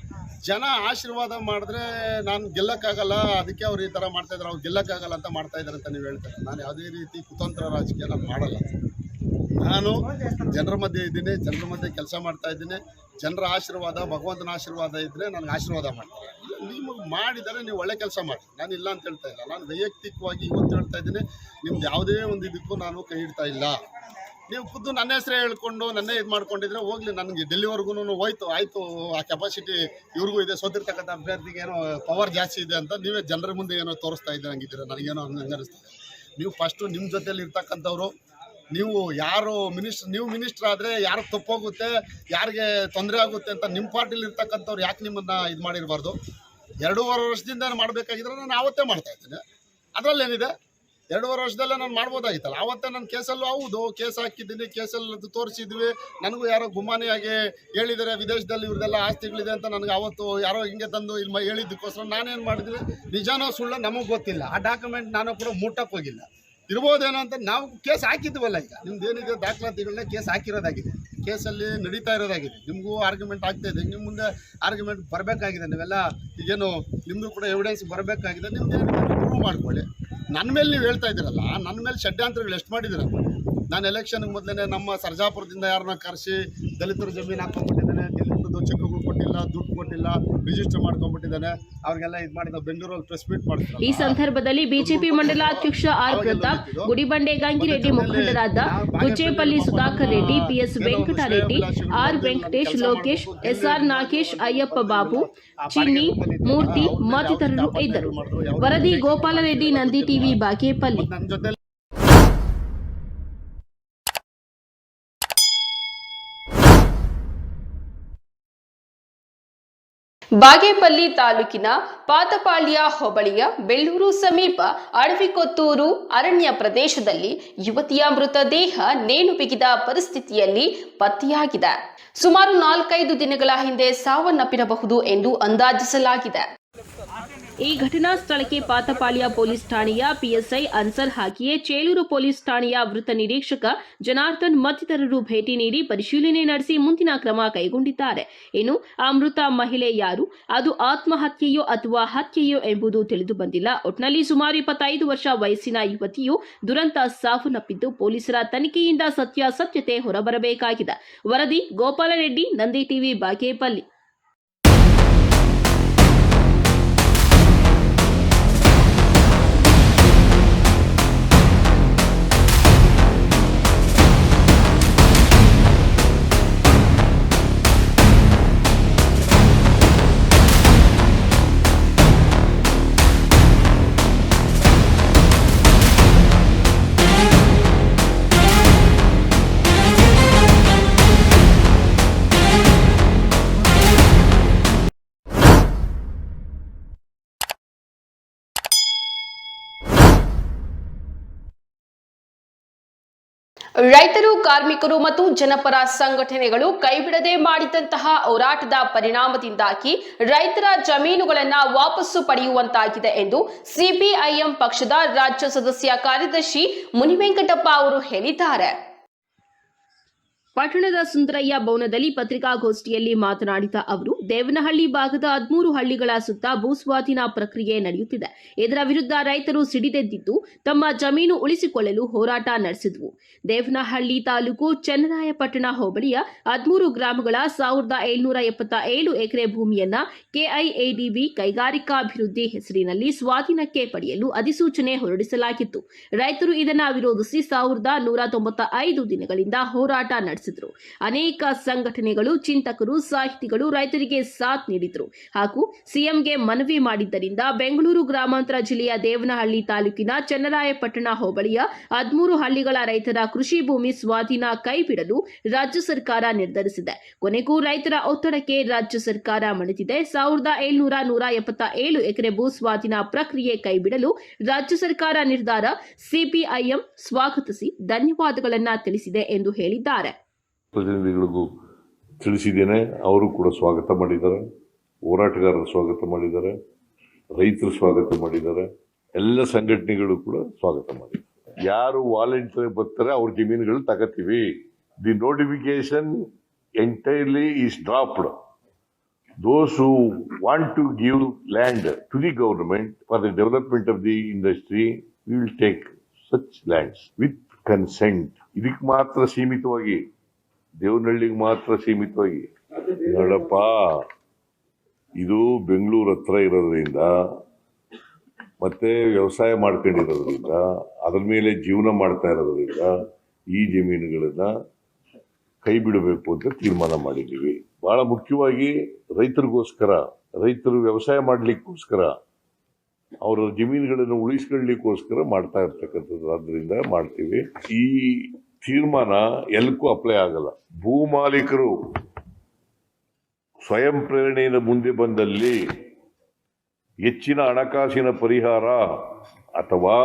ಜನ ಆಶೀರ್ವಾದ ಮಾಡಿದ್ರೆ ನಾನು ಗೆಲ್ಲಕ್ಕಾಗಲ್ಲ, ಅದಕ್ಕೆ ಅವ್ರು ಈ ಥರ ಮಾಡ್ತಾಯಿದ್ದಾರೆ, ಅವ್ರು ಗೆಲ್ಲಕ್ಕಾಗಲ್ಲ ಅಂತ ಮಾಡ್ತಾಯಿದ್ದಾರೆ ಅಂತ ನೀವು ಹೇಳ್ತಾರೆ. ನಾನು ಯಾವುದೇ ರೀತಿ ಕುತಂತ್ರ ರಾಜಕೀಯ ನಾನು ಮಾಡಲ್ಲ. ನಾನು ಜನರ ಮಧ್ಯೆ ಇದ್ದೀನಿ, ಜನರ ಮಧ್ಯೆ ಕೆಲಸ ಮಾಡ್ತಾ ಇದ್ದೀನಿ. ಜನರ ಆಶೀರ್ವಾದ, ಭಗವಂತನ ಆಶೀರ್ವಾದ ಇದ್ದರೆ ನನಗೆ ಆಶೀರ್ವಾದ ಮಾಡ್ತಾರೆ. ನಿಮಗೆ ಮಾಡಿದರೆ ನೀವು ಒಳ್ಳೆ ಕೆಲಸ ಮಾಡಿ, ನಾನು ಇಲ್ಲ ಅಂತ ಹೇಳ್ತಾ ಇಲ್ಲ. ನಾನು ವೈಯಕ್ತಿಕವಾಗಿ ಇವತ್ತು ಹೇಳ್ತಾ ಇದ್ದೀನಿ, ನಿಮ್ದು ಯಾವುದೇ ಒಂದು ಇದಕ್ಕೂ ನಾನು ಕೈ ಇಡ್ತಾ ಇಲ್ಲ. ನೀವು ಖುದ್ದು ನನ್ನ ಹೆಸರೇ ಹೇಳ್ಕೊಂಡು ನನ್ನೇ ಇದು ಮಾಡ್ಕೊಂಡಿದ್ರೆ ಹೋಗಲಿ, ನನಗೆ ಡೆಲ್ಲಿವರೆಗೂ ಹೋಯ್ತು ಆಯಿತು. ಆ ಕೆಪಾಸಿಟಿ ಇವ್ರಿಗೂ ಇದೆ, ಸೋತಿರ್ತಕ್ಕಂಥ ಅಭ್ಯರ್ಥಿಗೆ ಏನೋ ಪವರ್ ಜಾಸ್ತಿ ಇದೆ ಅಂತ ನೀವೇ ಜನರ ಮುಂದೆ ಏನೋ ತೋರಿಸ್ತಾ ಇದ್ದೀರ ಹಂಗಿದ್ದೀರ. ನನಗೇನೋ ಹಂಗೆ ಅನಿಸ್ತದೆ. ನೀವು ಫಸ್ಟು ನಿಮ್ಮ ಜೊತೆಯಲ್ಲಿ ಇರ್ತಕ್ಕಂಥವ್ರು, ನೀವು ಯಾರು ನೀವು ಮಿನಿಸ್ಟ್ರ್ ಆದರೆ ಯಾರಿಗೆ ತಪ್ಪೋಗುತ್ತೆ, ಯಾರಿಗೆ ತೊಂದರೆ ಆಗುತ್ತೆ ಅಂತ ನಿಮ್ಮ ಪಾರ್ಟಿಲಿ ಇರ್ತಕ್ಕಂಥವ್ರು ಯಾಕೆ ನಿಮ್ಮನ್ನು ಇದು ಮಾಡಿರಬಾರ್ದು? 2.5 ವರ್ಷದಿಂದ ಮಾಡಬೇಕಾಗಿದ್ರೆ ನಾನು ಆವತ್ತೇ ಮಾಡ್ತಾಯಿದ್ದೀನಿ. ಅದರಲ್ಲೇನಿದೆ? 2.5 ವರ್ಷದಲ್ಲೇ ನಾನು ಮಾಡ್ಬೋದಾಗಿತ್ತಲ್ಲ. ಆವತ್ತೇ ನಾನು ಕೇಸಲ್ಲೂ ಹೌದು ಕೇಸ್ ಹಾಕಿದ್ದೀನಿ, ಕೇಸಲ್ಲಿ ತೋರಿಸಿದ್ವಿ. ನನಗೂ ಯಾರೋ ಗುಮಾನಿಯಾಗಿ ಹೇಳಿದ್ದಾರೆ ವಿದೇಶದಲ್ಲಿ ಇವ್ರದೆಲ್ಲ ಆಸ್ತಿಗಳಿದೆ ಅಂತ. ನನಗೆ ಆವತ್ತು ಯಾರೋ ಹಿಂಗೆ ತಂದು ಇಲ್ಲಿ ಹೇಳಿದ್ದಕ್ಕೋಸ್ಕರ ನಾನೇನು ಮಾಡಿದ್ವಿ, ನಿಜಾನೋ ಸುಳ್ಳು ನಮಗೆ ಗೊತ್ತಿಲ್ಲ. ಆ ಡಾಕ್ಯುಮೆಂಟ್ ನಾನು ಕೂಡ ಮುಟ್ಟಕ್ಕೆ ಹೋಗಿಲ್ಲ. ಇರ್ಬೋದೇನೋ ಅಂತ ನಾವು ಕೇಸ್ ಹಾಕಿದ್ವಲ್ಲ. ಈಗ ನಿಮ್ದು ಏನಿದೆ ದಾಖಲಾತಿಗಳನ್ನ ಕೇಸ್ ಹಾಕಿರೋದಾಗಿದೆ, ಕೇಸಲ್ಲಿ ನಡೀತಾ ಇರೋದಾಗಿದೆ. ನಿಮಗೂ ಆರ್ಗ್ಯುಮೆಂಟ್ ಆಗ್ತಾಯಿದೆ, ನಿಮ್ಮ ಮುಂದೆ ಆರ್ಗ್ಯುಮೆಂಟ್ ಬರಬೇಕಾಗಿದೆ. ನೀವೆಲ್ಲ ಈಗೇನು ನಿಮ್ಮದು ಕೂಡ ಎವಿಡೆನ್ಸ್ ಬರಬೇಕಾಗಿದೆ. ನಿಮ್ದು ಪ್ರೂವ್ ಮಾಡ್ಕೊಳ್ಳಿ. ನನ್ನ ಮೇಲೆ ನೀವು ಹೇಳ್ತಾ ಇದ್ದೀರಲ್ಲ, ನನ್ನ ಮೇಲೆ ಷಡ್ಯಂತ್ರಗಳು ಎಷ್ಟು ಮಾಡಿದ್ದೀರಲ್ಲ. ನಾನು ಎಲೆಕ್ಷನ್ಗೆ ಮೊದಲೇ ನಮ್ಮ ಸರ್ಜಾಪುರದಿಂದ ಯಾರನ್ನ ಕರೆಸಿ ದಲಿತರ ಜಮೀನು ಹಾಕೊಂಡ್ಬಿಟ್ಟಿದ್ದಾನೆ, ದಲಿತರದ್ದು ಚೆಕ್ಗಳು ಕೊಟ್ಟಿಲ್ಲ, ದುಡ್ಡು ಕೊಟ್ಟಿಲ್ಲ, ರಿಜಿಸ್ಟರ್ ಮಾಡ್ಕೊಂಡ್ಬಿಟ್ಟಿದ್ದಾನೆ, ಅವ್ರಿಗೆಲ್ಲ ಇದು ಮಾಡಿ ನಾವು ಬೆಂಗಳೂರಲ್ಲಿ ಪ್ರೆಸ್ ಮೀಟ್ ಮಾಡ್ತೀವಿ. ಈ ಸಂದರ್ಭದಲ್ಲಿ ಬಿಜೆಪಿ ಮಂಡಲಾಧ್ಯಕ್ಷ ಆರ್ ಪ್ರತಾಪ್, ಗುಡಿಬಂಡೆ ಗಂಗಿರೆಡ್ಡಿ ಮುಖಂಡರಾದ Guchchepalli Sudhakar Reddy, PS Venkatareddy, R Venkatesh, Lokesh, SR Nagesh, Ayyappa Babu, Chinni, Murthy ಮತ್ತಿತರರು ಇದ್ದರು. ವರದಿ ಗೋಪಾಲರೆಡ್ಡಿ, ನಂದಿ ಟಿವಿ, ಬಾಗೇಪಲ್ಲಿ. ನನ್ನ ಜೊತೆ ಬಾಗೇಪಲ್ಲಿ ತಾಲೂಕಿನ ಪಾತಪಾಳ್ಯ ಹೋಬಳಿಯ ಬೆಳ್ಳೂರು ಸಮೀಪ ಅಡವಿಕೊತ್ತೂರು ಅರಣ್ಯ ಪ್ರದೇಶದಲ್ಲಿ ಯುವತಿಯ ಮೃತದೇಹ ನೇಣು ಬಿಗಿದ ಪರಿಸ್ಥಿತಿಯಲ್ಲಿ ಪತ್ತೆಯಾಗಿದೆ. ಸುಮಾರು 4-5 ದಿನಗಳ ಹಿಂದೆ ಸಾವನ್ನಪ್ಪಿರಬಹುದು ಎಂದು ಅಂದಾಜಿಸಲಾಗಿದೆ. ಈ ಘಟನಾ ಸ್ಥಳಕ್ಕೆ ಪಾತಪಾಳ್ಯ ಪೊಲೀಸ್ ಠಾಣೆಯ ಪಿಎಸ್ಐ ಅನ್ಸರ್ ಹಾಕಿಯೇ ಚೇಳೂರು ಪೊಲೀಸ್ ಠಾಣೆಯ ವೃತ್ತ ನಿರೀಕ್ಷಕ ಜನಾರ್ದನ್ ಮತ್ತಿತರರು ಭೇಟಿ ನೀಡಿ ಪರಿಶೀಲನೆ ನಡೆಸಿ ಮುಂದಿನ ಕ್ರಮ ಕೈಗೊಂಡಿದ್ದಾರೆ. ಇನ್ನು ಆ ಮೃತ ಮಹಿಳೆ ಯಾರು, ಅದು ಆತ್ಮಹತ್ಯೆಯೋ ಅಥವಾ ಹತ್ಯೆಯೋ ಎಂಬುದು ತಿಳಿದು ಬಂದಿಲ್ಲ. ಒಟ್ನಲ್ಲಿ ಸುಮಾರು 25 ವರ್ಷ ವಯಸ್ಸಿನ ಯುವತಿಯು ದುರಂತ ಸಾವನ್ನಪ್ಪಿದ್ದು ಪೊಲೀಸರ ತನಿಖೆಯಿಂದ ಸತ್ಯಾಸತ್ಯತೆ ಹೊರಬರಬೇಕಾಗಿದೆ. ವರದಿ ಗೋಪಾಲರೆಡ್ಡಿ, ನಂದಿ ಟಿವಿ, ಬಾಗೇಪಲ್ಲಿ. ರೈತರು, ಕಾರ್ಮಿಕರು ಮತ್ತು ಜನಪರ ಸಂಘಟನೆಗಳು ಕೈಬಿಡದೆ ಮಾಡಿದಂತಹ ಹೋರಾಟದ ಪರಿಣಾಮದಿಂದಾಗಿ ರೈತರ ಜಮೀನುಗಳನ್ನು ವಾಪಸ್ಸು ಪಡೆಯುವಂತಾಗಿದೆ ಎಂದು ಸಿಪಿಐಎಂ ಪಕ್ಷದ ರಾಜ್ಯ ಸದಸ್ಯ ಕಾರ್ಯದರ್ಶಿ ಮುನಿವೆಂಕಟಪ್ಪ ಅವರು ಹೇಳಿದ್ದಾರೆ. ಪಟ್ಟಣದ ಸುಂದರಯ್ಯ ಭವನದಲ್ಲಿ ಪತ್ರಿಕಾಗೋಷ್ಠಿಯಲ್ಲಿ ಮಾತನಾಡಿದ ಅವರು, ದೇವನಹಳ್ಳಿ ಭಾಗದ 13 ಹಳ್ಳಿಗಳ ಸುತ್ತ ಭೂಸ್ವಾಧೀನ ಪ್ರಕ್ರಿಯೆ ನಡೆಯುತ್ತಿದೆ. ಇದರ ವಿರುದ್ಧ ರೈತರು ಸಿಡಿದೆದ್ದಿದ್ದು ತಮ್ಮ ಜಮೀನು ಉಳಿಸಿಕೊಳ್ಳಲು ಹೋರಾಟ ನಡೆಸಿದ್ವು. ದೇವನಹಳ್ಳಿ ತಾಲೂಕು ಚನ್ನರಾಯಪಟ್ಟಣ ಹೋಬಳಿಯ 13 ಗ್ರಾಮಗಳ 1777 ಎಕರೆ ಭೂಮಿಯನ್ನ ಕೆಐಎಡಿಬಿ ಕೈಗಾರಿಕಾಭಿವೃದ್ಧಿ ಹೆಸರಿನಲ್ಲಿ ಸ್ವಾಧೀನಕ್ಕೆ ಪಡೆಯಲು ಅಧಿಸೂಚನೆ ಹೊರಡಿಸಲಾಗಿತ್ತು. ರೈತರು ಇದನ್ನು ವಿರೋಧಿಸಿ 1195 ದಿನಗಳಿಂದ ಹೋರಾಟ ನಡೆಸಿದರು. ಅನೇಕ ಸಂಘಟನೆಗಳು, ಚಿಂತಕರು, ಸಾಹಿತಿಗಳು ರೈತರಿಗೆ ಸಾಥ್ ನೀಡಿದರು ಹಾಗೂ ಸಿಎಂಗೆ ಮನವಿ ಮಾಡಿದ್ದರಿಂದ ಬೆಂಗಳೂರು ಗ್ರಾಮಾಂತರ ಜಿಲ್ಲೆಯ ದೇವನಹಳ್ಳಿ ತಾಲೂಕಿನ ಚನ್ನರಾಯಪಟ್ಟಣ ಹೋಬಳಿಯ 13 ಹಳ್ಳಿಗಳ ರೈತರ ಕೃಷಿ ಭೂಮಿ ಸ್ವಾಧೀನ ಕೈಬಿಡಲು ರಾಜ್ಯ ಸರ್ಕಾರ ನಿರ್ಧರಿಸಿದೆ. ಕೊನೆಗೂ ರೈತರ ಒತ್ತಡಕ್ಕೆ ರಾಜ್ಯ ಸರ್ಕಾರ ಮಣಿದಿದೆ. 1777 ಎಕರೆ ಭೂ ಸ್ವಾಧೀನ ಪ್ರಕ್ರಿಯೆ ಕೈಬಿಡಲು ರಾಜ್ಯ ಸರ್ಕಾರ ನಿರ್ಧಾರ ಸಿಪಿಐಎಂ ಸ್ವಾಗತಿಸಿ ಧನ್ಯವಾದಗಳನ್ನು ತಿಳಿಸಿದೆ ಎಂದು ಹೇಳಿದ್ದಾರೆ. ಪ್ರತಿನಿಧಿಗಳಿಗೂ ತಿಳಿಸಿದ್ದೇನೆ, ಅವರು ಕೂಡ ಸ್ವಾಗತ ಮಾಡಿದ್ದಾರೆ, ಹೋರಾಟಗಾರರು ಸ್ವಾಗತ ಮಾಡಿದ್ದಾರೆ, ರೈತರು ಸ್ವಾಗತ ಮಾಡಿದ್ದಾರೆ, ಎಲ್ಲ ಸಂಘಟನೆಗಳು ಕೂಡ ಸ್ವಾಗತ ಮಾಡಿದ್ದಾರೆ. ಯಾರು ವಾಲಂಟಿಯರ್ ಬರ್ತಾರೆ ಅವ್ರ ಜಮೀನುಗಳು ತಗೋತೀವಿ. The notification entirely is dropped. Those who want to give land to the government for the development of the industry, we will take such lands with consent. ಇದಕ್ಕೆ ಮಾತ್ರ ಸೀಮಿತವಾಗಿ, ದೇವನಹಳ್ಳಿಗೆ ಮಾತ್ರ ಸೀಮಿತವಾಗಿ ನೋಡಪ್ಪ, ಇದು ಬೆಂಗಳೂರು ಹತ್ರ ಇರೋದ್ರಿಂದ ಮತ್ತೆ ವ್ಯವಸಾಯ ಮಾಡ್ಕೊಂಡಿರೋದ್ರಿಂದ ಅದ್ರ ಮೇಲೆ ಜೀವನ ಮಾಡ್ತಾ ಇರೋದ್ರಿಂದ ಈ ಜಮೀನುಗಳನ್ನ ಕೈ ಬಿಡಬೇಕು ಅಂತ ತೀರ್ಮಾನ ಮಾಡಿದ್ದೀವಿ. ಬಹಳ ಮುಖ್ಯವಾಗಿ ರೈತರಿಗೋಸ್ಕರ, ರೈತರು ವ್ಯವಸಾಯ ಮಾಡ್ಲಿಕ್ಕೋಸ್ಕರ, ಅವರ ಜಮೀನುಗಳನ್ನು ಉಳಿಸ್ಕೊಳ್ಳಿಕ್ಕೋಸ್ಕರ ಮಾಡ್ತಾ ಇರ್ತಕ್ಕಂಥದ್ದು. ಆದ್ದರಿಂದ ಮಾಡ್ತೀವಿ. ಈ ತೀರ್ಮಾನ ಎಲ್ಲಕ್ಕೂ ಅಪ್ಲೈ ಆಗಲ್ಲ. ಭೂ ಮಾಲೀಕರು ಸ್ವಯಂ ಪ್ರೇರಣೆಯಿಂದ ಮುಂದೆ ಬಂದಲ್ಲಿ ಹೆಚ್ಚಿನ ಹಣಕಾಸಿನ ಪರಿಹಾರ ಅಥವಾ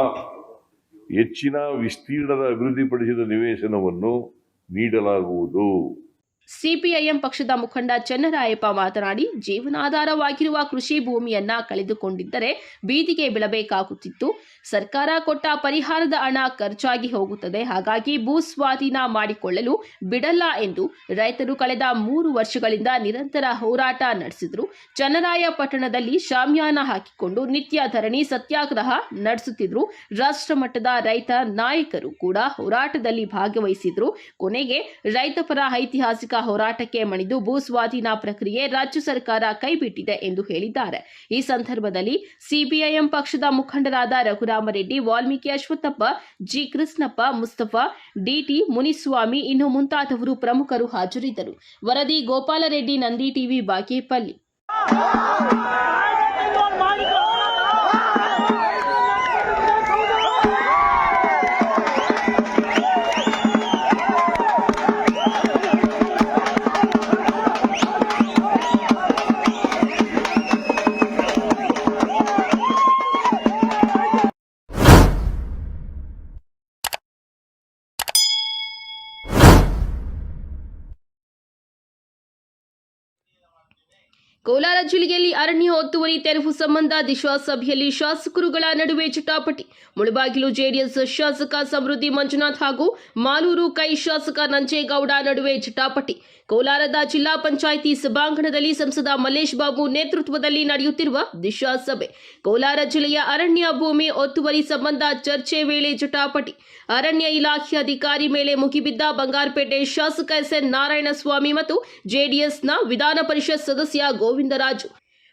ಹೆಚ್ಚಿನ ವಿಸ್ತೀರ್ಣದ ಅಭಿವೃದ್ಧಿಪಡಿಸಿದ ನಿವೇಶನವನ್ನು ನೀಡಲಾಗುವುದು. ಸಿಪಿಐಎಂ ಪಕ್ಷದ ಮುಖಂಡ ಚೆನ್ನರಾಯಪ್ಪ ಮಾತನಾಡಿ, ಜೀವನಾಧಾರವಾಗಿರುವ ಕೃಷಿ ಭೂಮಿಯನ್ನ ಕಳೆದುಕೊಂಡಿದ್ದರೆ ಬೀದಿಗೆ ಬೀಳಬೇಕಾಗುತ್ತಿತ್ತು. ಸರ್ಕಾರ ಕೊಟ್ಟ ಪರಿಹಾರದ ಹಣ ಖರ್ಚಾಗಿ ಹೋಗುತ್ತದೆ. ಹಾಗಾಗಿ ಭೂ ಸ್ವಾಧೀನ ಮಾಡಿಕೊಳ್ಳಲು ಬಿಡಲ್ಲ ಎಂದು ರೈತರು ಕಳೆದ 3 ವರ್ಷಗಳಿಂದ ನಿರಂತರ ಹೋರಾಟ ನಡೆಸಿದರು. ಚನ್ನರಾಯಪಟ್ಟಣದಲ್ಲಿ ಶಾಮಿಯಾನ ಹಾಕಿಕೊಂಡು ನಿತ್ಯ ಧರಣಿ ಸತ್ಯಾಗ್ರಹ ನಡೆಸುತ್ತಿದ್ರು. ರಾಷ್ಟ್ರ ಮಟ್ಟದ ರೈತ ನಾಯಕರು ಕೂಡ ಹೋರಾಟದಲ್ಲಿ ಭಾಗವಹಿಸಿದ್ರು. ಕೊನೆಗೆ ರೈತಪರ ಐತಿಹಾಸಿಕ ಹೋರಾಟಕ್ಕೆ ಮಣಿದು ಭೂ ಸ್ವಾಧೀನ ಪ್ರಕ್ರಿಯೆ ರಾಜ್ಯ ಸರ್ಕಾರ ಕೈಬಿಟ್ಟಿದೆ ಎಂದು ಹೇಳಿದ್ದಾರೆ. ಈ ಸಂದರ್ಭದಲ್ಲಿ ಸಿಪಿಐಎಂ ಪಕ್ಷದ ಮುಖಂಡರಾದ ರಘುರಾಮರೆಡ್ಡಿ, ವಾಲ್ಮೀಕಿ ಅಶ್ವತ್ಥಪ್ಪ, ಜಿ ಕೃಷ್ಣಪ್ಪ, ಮುಸ್ತಫಾ, ಡಿಟಿ ಮುನಿಸ್ವಾಮಿ ಇನ್ನು ಮುಂತಾದವರು ಪ್ರಮುಖರು ಹಾಜರಿದ್ದರು. ವರದಿ ಗೋಪಾಲರೆಡ್ಡಿ, ನಂದಿ ಟಿವಿ, ಬಾಗೇಪಲ್ಲಿ. ಕೋಲಾರ ಜಿಲ್ಲೆಯಲ್ಲಿ ಅರಣ್ಯ ಒತ್ತುವರಿ ತೆರವು ಸಂಬಂಧ ದಿಶಾ ಸಭೆಯಲ್ಲಿ ಶಾಸಕರುಗಳ ನಡುವೆ ಜಟಾಪಟಿ. ಮುಳಬಾಗಿಲು ಜೆಡಿಎಸ್ ಶಾಸಕ ಸಮೃದ್ಧಿ ಮಂಜುನಾಥ್ ಹಾಗೂ ಮಾಲೂರು ಕೈ ಶಾಸಕ ನಂಜೇಗೌಡ ನಡುವೆ ಜಟಾಪಟಿ. ಕೋಲಾರದ ಜಿಲ್ಲಾ ಪಂಚಾಯಿತಿ ಸಭಾಂಗಣದಲ್ಲಿ ಸಂಸದ ಮಲ್ಲೇಶ್ ಬಾಬು ನೇತೃತ್ವದಲ್ಲಿ ನಡೆಯುತ್ತಿರುವ ದಿಶಾ ಸಭೆ. ಕೋಲಾರ ಜಿಲ್ಲೆಯ ಅರಣ್ಯ ಭೂಮಿ ಒತ್ತುವರಿ ಸಂಬಂಧ ಚರ್ಚೆ ವೇಳೆ ಜಟಾಪಟಿ. ಅರಣ್ಯ ಇಲಾಖೆ ಅಧಿಕಾರಿ ಮೇಲೆ ಮುಗಿಬಿದ್ದ ಬಂಗಾರಪೇಟೆ ಶಾಸಕ ಎಸ್ಎನ್ ನಾರಾಯಣಸ್ವಾಮಿ ಮತ್ತು ಜೆಡಿಎಸ್ನ ವಿಧಾನ ಪರಿಷತ್ ಸದಸ್ಯ ಗೋವಿಂದರಾಜು.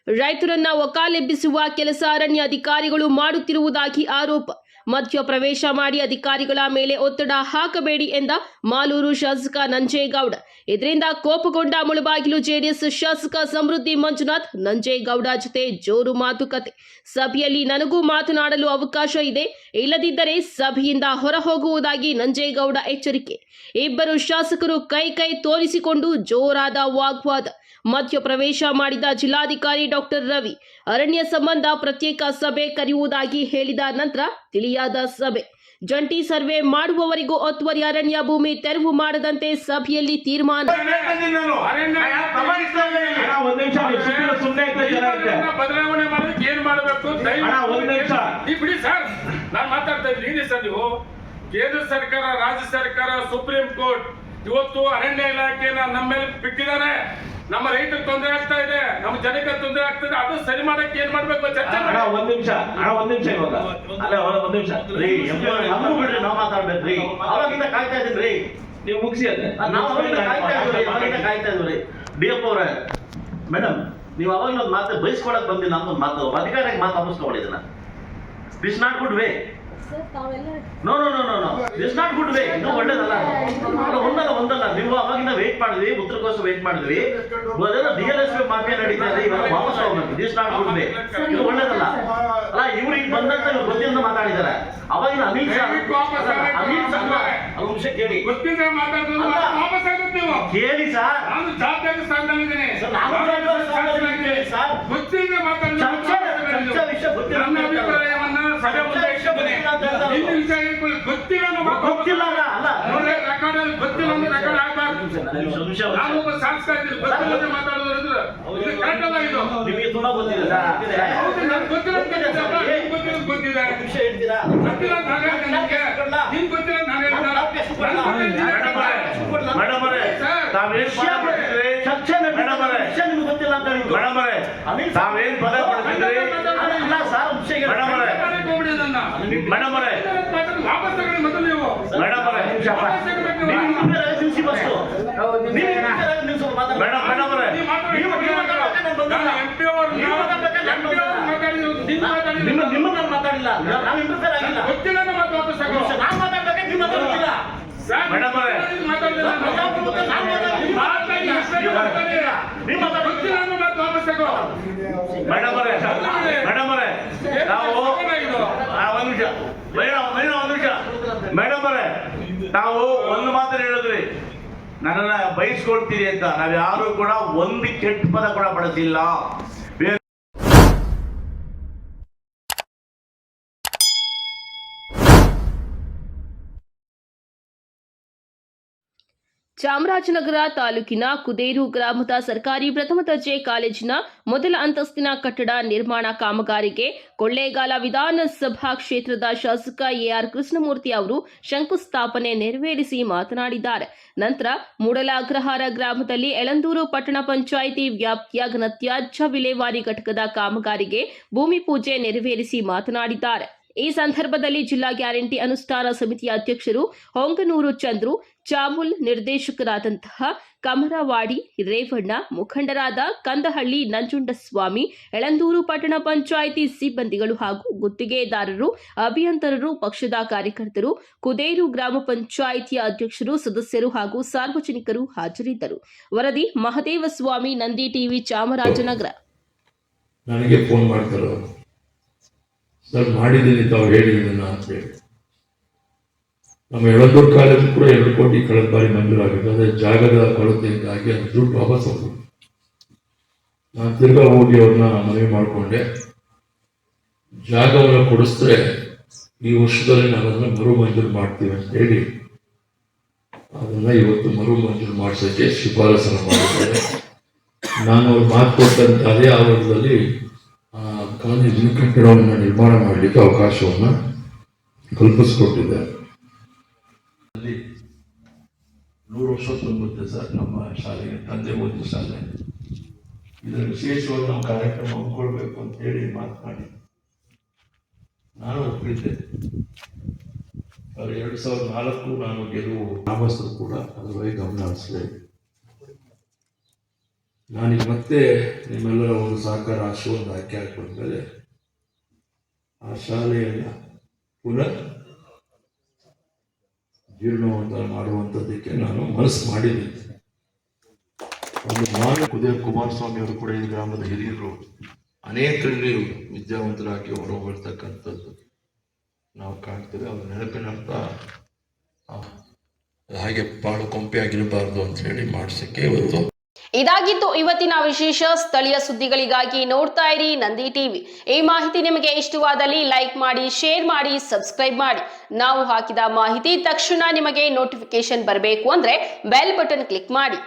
ರೈತರನ್ನ ಒಕಾಲೆಬ್ಬಿಸುವ ಕೆಲಸ ಅರಣ್ಯ ಅಧಿಕಾರಿಗಳು ಮಾಡುತ್ತಿರುವುದಾಗಿ ಆರೋಪ. ಮಧ್ಯ ಪ್ರವೇಶ ಮಾಡಿ ಅಧಿಕಾರಿಗಳ ಮೇಲೆ ಒತ್ತಡ ಹಾಕಬೇಡಿ ಎಂದ ಮಾಲೂರು ಶಾಸಕ ನಂಜೇಗೌಡ. ಇದರಿಂದ ಕೋಪಗೊಂಡ ಮುಳಬಾಗಿಲು ಜೆಡಿಎಸ್ ಶಾಸಕ ಸಮೃದ್ಧಿ ಮಂಜುನಾಥ್ ನಂಜೇಗೌಡ ಜೊತೆ ಜೋರು ಮಾತುಕತೆ. ಸಭೆಯಲ್ಲಿ ನನಗೂ ಮಾತನಾಡಲು ಅವಕಾಶ ಇದೆ, ಇಲ್ಲದಿದ್ದರೆ ಸಭೆಯಿಂದ ಹೊರಹೋಗುವುದಾಗಿ ನಂಜೇಗೌಡ ಎಚ್ಚರಿಕೆ. ಇಬ್ಬರು ಶಾಸಕರು ಕೈ ತೋರಿಸಿಕೊಂಡು ಜೋರಾದ ವಾಗ್ವಾದ. ಮಧ್ಯ ಪ್ರವೇಶ ಮಾಡಿದ ಜಿಲ್ಲಾಧಿಕಾರಿ ಡಾಕ್ಟರ್ ರವಿ ಅರಣ್ಯ ಸಂಬಂಧ ಪ್ರತ್ಯೇಕ ಸಭೆ ಕರೆಯುವುದಾಗಿ ಹೇಳಿದ ನಂತರ ತಿಳಿಯಾದ ಸಭೆ. ಜಂಟಿ ಸರ್ವೆ ಮಾಡುವವರೆಗೂ ಒತ್ತುವರಿ ಅರಣ್ಯ ಭೂಮಿ ತೆರವು ಮಾಡದಂತೆ ಸಭೆಯಲ್ಲಿ ತೀರ್ಮಾನ. ಬದಲಾವಣೆ ಮಾಡೋದಕ್ಕೆ ಏನ್ ಮಾಡಬೇಕು ಬಿಡಿ ಸರ್. ನಾನು ಮಾತಾಡ್ತಾ ಇದ್ದೀನಿ ಸರ್. ನೀವು ಕೇಂದ್ರ ಸರ್ಕಾರ, ರಾಜ್ಯ ಸರ್ಕಾರ, ಸುಪ್ರೀಂ ಕೋರ್ಟ್ ಇವತ್ತು ಅರಣ್ಯ ಇಲಾಖೆನ ನಮ್ಮ ಮೇಲೆ ಬಿಟ್ಟಿದ್ದಾರೆ. ನಮ್ಮ ರೈತರಿಗೆ ತೊಂದರೆ ಆಗ್ತಾ ಇದೆ, ನಮ್ಮ ಜನಕ್ಕೆ ತೊಂದರೆ ಆಗ್ತದೆ. ಅದು ಸರಿ ಮಾಡಕ್ಕೆ ಏನ್ ಮಾಡ್ಬೇಕು ಚರ್ಚೆ ಮಾಡಿ. ಒಂದ್ ನಿಮಿಷ ಇವಾಗ ಅಲ್ಲ ಒಂದ್ ನಿಮಿಷ ಬಿಡ್ರಿ, ನಾವ್ ಮಾತಾಡ್ಬೇಕ್ರಿ. ಅವಾಗಿಂದ ಕಾಯ್ತಾ ಇದೀನ್ರಿ, ನೀವು ಮುಗಿಸಿ ಅದ ನಾವು ಕಾಯ್ತಾ ಇದ್ರಿ. ಡಿಎಫ್ ಅವರೇ, ಮೇಡಮ್ ನೀವು ಅವಾಗ ಒಂದು ಮಾತು ಬಯಸ್ಕೊಳಕ್ ಬಂದಿಲ್ಲ ಅಂತ ಒಂದು ಮಾತು ಅಧಿಕಾರಿಗೆ ಮಾತು ಅನಿಸ್ಕೊಂಡಿದ್ದೀನ. This not good way. No no no no no this not good way. ಇದು ಒಳ್ಳೇದಲ್ಲ. ಒಂದಲ್ಲ ನೀವು ಅವಾಗಿಂದ ವೇಟ್ ಮಾಡಿದ್ವಿ, ಉತ್ತರಕ್ಕೋಸ್ಕರ ವೇಟ್ ಮಾಡಿದ್ವಿ. DLS ಮಾಫಿಯಾ ನಡೀತಾ ಇದೆ, ಇವಾಗ ವಾಪಸ್ ಹೋಗ್ಬೇಕು. This not good way. ಇದು ಒಳ್ಳೇದಲ್ಲ ಅಲ್ಲ. ಇವ್ರು ಈಗ ಬಂದಂತ ಇವ್ರು ಗೊತ್ತಿಂದ ಮಾತಾಡಿದ್ದಾರೆ. ಅವಾಗಿನ ಅನಿಲ್ ಸರ್ ಒಂದು ನಿಮಿಷ ಕೇಳಿ ಕೇಳಿ ಸರ್. ಗೊತ್ತಿಲ್ಲ ಅಲ್ಲ ನಿಮಗೆ ತುಂಬಾ ಗೊತ್ತಿದೆ ಗೊತ್ತಿಲ್ಲ ಅಂತ ತಾವೇನ್ ಪದ ಪಡ್ತಿದ್ರಿ ನಿಮ್ಮನ್ನ ಮಾತಾಡಿಲ್ಲ, ನಾವು ಇಂಟರ್ಫೇರ್ ಆಗಿಲ್ಲ. ಗೊತ್ತಿಲ್ಲ ನಾವು ಮಾತಾಡ್ಬೇಕು, ನೀವು ಮಾತಾಡ್ತಿಲ್ಲ. ಮೇಡಮ್ ಅವರೇ, ನಾವು ಒಂದು ಮಾತ್ರ ಹೇಳಿದ್ರಿ, ನನ್ನನ್ನ ಬಯಸ್ಕೊಳ್ತೀರಿ ಅಂತ. ನಾವ್ಯಾರು ಕೂಡ ಒಂದು ಕೆಟ್ಟ ಪದ ಕೂಡ ಬಳಸಿಲ್ಲ. ಚಾಮರಾಜನಗರ ತಾಲೂಕಿನ ಕುದೇರು ಗ್ರಾಮದ ಸರ್ಕಾರಿ ಪ್ರಥಮ ದರ್ಜೆ ಕಾಲೇಜಿನ ಮೊದಲ ಅಂತಸ್ತಿನ ಕಟ್ಟಡ ನಿರ್ಮಾಣ ಕಾಮಗಾರಿಗೆ ಕೊಳ್ಳೇಗಾಲ ವಿಧಾನಸಭಾ ಕ್ಷೇತ್ರದ ಶಾಸಕ ಎಆರ್ ಕೃಷ್ಣಮೂರ್ತಿ ಅವರು ಶಂಕುಸ್ಥಾಪನೆ ನೆರವೇರಿಸಿ ಮಾತನಾಡಿದ್ದಾರೆ. ನಂತರ ಮೂಡಲಾಗ್ರಹಾರ ಗ್ರಾಮದಲ್ಲಿ ಯಳಂದೂರು ಪಟ್ಟಣ ಪಂಚಾಯಿತಿ ವ್ಯಾಪ್ತಿಯ ಘನತ್ಯಾಜ್ಯ ವಿಲೇವಾರಿ ಘಟಕದ ಕಾಮಗಾರಿಗೆ ಭೂಮಿ ಪೂಜೆ ನೆರವೇರಿಸಿ ಮಾತನಾಡಿದ್ದಾರೆ. ಈ ಸಂದರ್ಭದಲ್ಲಿ ಜಿಲ್ಲಾ ಗ್ಯಾರಂಟಿ ಅನುಷ್ಠಾನ ಸಮಿತಿಯ ಅಧ್ಯಕ್ಷರು ಹೊಂಗನೂರು ಚಂದ್ರು, ಚಾಮುಲ್ ನಿರ್ದೇಶಕರಾದಂತಹ ಕಮರವಾಡಿ ರೇವಣ್ಣ, ಮುಖಂಡರಾದ ಕಂದಹಳ್ಳಿ ನಂಜುಂಡಸ್ವಾಮಿ, ಯಳಂದೂರು ಪಟ್ಟಣ ಪಂಚಾಯಿತಿ ಸಿಬ್ಬಂದಿಗಳು ಹಾಗೂ ಗುತ್ತಿಗೆದಾರರು, ಅಭಿಯಂತರರು, ಪಕ್ಷದ ಕಾರ್ಯಕರ್ತರು, ಕುದೇರು ಗ್ರಾಮ ಪಂಚಾಯಿತಿಯ ಅಧ್ಯಕ್ಷರು, ಸದಸ್ಯರು ಹಾಗೂ ಸಾರ್ವಜನಿಕರು ಹಾಜರಿದ್ದರು. ವರದಿ ಮಹದೇವಸ್ವಾಮಿ, ನಂದಿ ಟಿವಿ, ಚಾಮರಾಜನಗರ. ನನಗೆ ಫೋನ್ ಮಾಡ್ತಾರೆ, ಸರ್ ಮಾಡಿದ್ದೀನಿ ತಾವು ಹೇಳಿದ್ದೀನ ಅಂತ ಹೇಳಿ. ನಮ್ಮ ಯಳಂದೂರು ಕಾಲೇಜು ಕೂಡ 2 ಕೋಟಿ ಕಳೆದ ಬಾರಿ ಮಂಜೂರಾಗಿದೆ. ಅದೇ ಜಾಗದ ಕೊರತೆಯಿಂದಾಗಿ ಅದು ದುಡ್ಡು ವಾಪಸ್ ಹೋಗ್ಬೋದು. ನಾನು ತಿರ್ಗಾ ಹೋಗಿ ಅವ್ರನ್ನ ಮನವಿ ಮಾಡಿಕೊಂಡೆ, ಜಾಗವನ್ನು ಕೊಡಿಸಿದ್ರೆ ಈ ವರ್ಷದಲ್ಲಿ ನಾವು ಅದನ್ನು ಮರು ಮಂಜೂರು ಮಾಡ್ತೀವಿ ಅಂತ ಹೇಳಿ ಅದನ್ನು ಇವತ್ತು ಮರು ಮಂಜೂರು ಮಾಡಿಸೋಕ್ಕೆ ಶಿಫಾರಸನ್ನು ಮಾಡಿದ್ದಾರೆ. ನಾನು ಅವ್ರು ಮಾತು ಕೊಟ್ಟಂತ ಅದೇ ಆವರಣದಲ್ಲಿ ಕಾಲೇಜಿನ ಕಟ್ಟಡವನ್ನು ನಿರ್ಮಾಣ ಮಾಡಲಿಕ್ಕೆ ಅವಕಾಶವನ್ನು ಕಲ್ಪಿಸಿಕೊಟ್ಟಿದ್ದಾರೆ. ಅಲ್ಲಿ 100 ವರ್ಷ ತುಂಬುತ್ತೆ ಸರ್ ನಮ್ಮ ಶಾಲೆಗೆ, ತಂದೆ ಓದಿದ ಶಾಲೆ. ಇದರ ವಿಶೇಷವಾಗಿ ನಮ್ಮ ಕಾರ್ಯಕ್ರಮ ಹಮ್ಮಿಕೊಳ್ಬೇಕು ಅಂತ ಹೇಳಿ ಮಾತನಾಡಿ ನಾನು ಒಪ್ಪಿದ್ದೆ. 2004 ನಾನು ಗೆಲುವು ಗ್ರಾಮಸ್ಥರು ಕೂಡ ಅದರ ಬಗ್ಗೆ ಗಮನ ಹರಿಸಬೇಕು. ನಾನೀಗ ಮತ್ತೆ ನಿಮ್ಮೆಲ್ಲರ ಒಂದು ಸಹಕಾರ ಆಶೀರ್ವಾದ ಆಯ್ಕೆ ಹಾಕಿದ್ಮೇಲೆ ಆ ಶಾಲೆಯನ್ನು ಪುನಃ ಜೀರ್ಣೋದ್ಧಾರ ಮಾಡುವಂಥದ್ದಕ್ಕೆ ನಾನು ಮನಸ್ಸು ಮಾಡಿದ್ದೀನಿ. ಒಂದು ಮಾನ್ಯ ಕುಮಾರಸ್ವಾಮಿ ಅವರು ಕೂಡ ಈ ಗ್ರಾಮದ ಹಿರಿಯರು, ಅನೇಕರಲ್ಲಿ ವಿದ್ಯಾವಂತರಾಗಿ ಹೊರಹೋಗಿರ್ತಕ್ಕಂಥದ್ದು ನಾವು ಕಾಣ್ತೇವೆ. ಅವ್ರ ನೆನಪಿನರ್ಥ ಹಾಗೆ ಬಾಳು ಕೊಂಪೆಯಾಗಿರಬಾರ್ದು ಅಂತ ಹೇಳಿ ಮಾಡಿಸಕ್ಕೆ ಇವತ್ತು. ಇದಾಗಿತ್ತು ಇವತ್ತಿನ ವಿಶೇಷ. ಸ್ಥಳೀಯ ಸುದ್ದಿಗಳಿಗಾಗಿ ನೋಡ್ತಾ ಇರಿ ನಂದಿ ಟಿವಿ. ಈ ಮಾಹಿತಿ ನಿಮಗೆ ಇಷ್ಟವಾದಲ್ಲಿ ಲೈಕ್ ಮಾಡಿ, ಶೇರ್ ಮಾಡಿ, ಸಬ್ಸ್ಕ್ರೈಬ್ ಮಾಡಿ. ನಾವು ಹಾಕಿದ ಮಾಹಿತಿ ತಕ್ಷಣ ನಿಮಗೆ ನೋಟಿಫಿಕೇಶನ್ ಬರಬೇಕು ಅಂದ್ರೆ ಬೆಲ್ ಬಟನ್ ಕ್ಲಿಕ್ ಮಾಡಿ.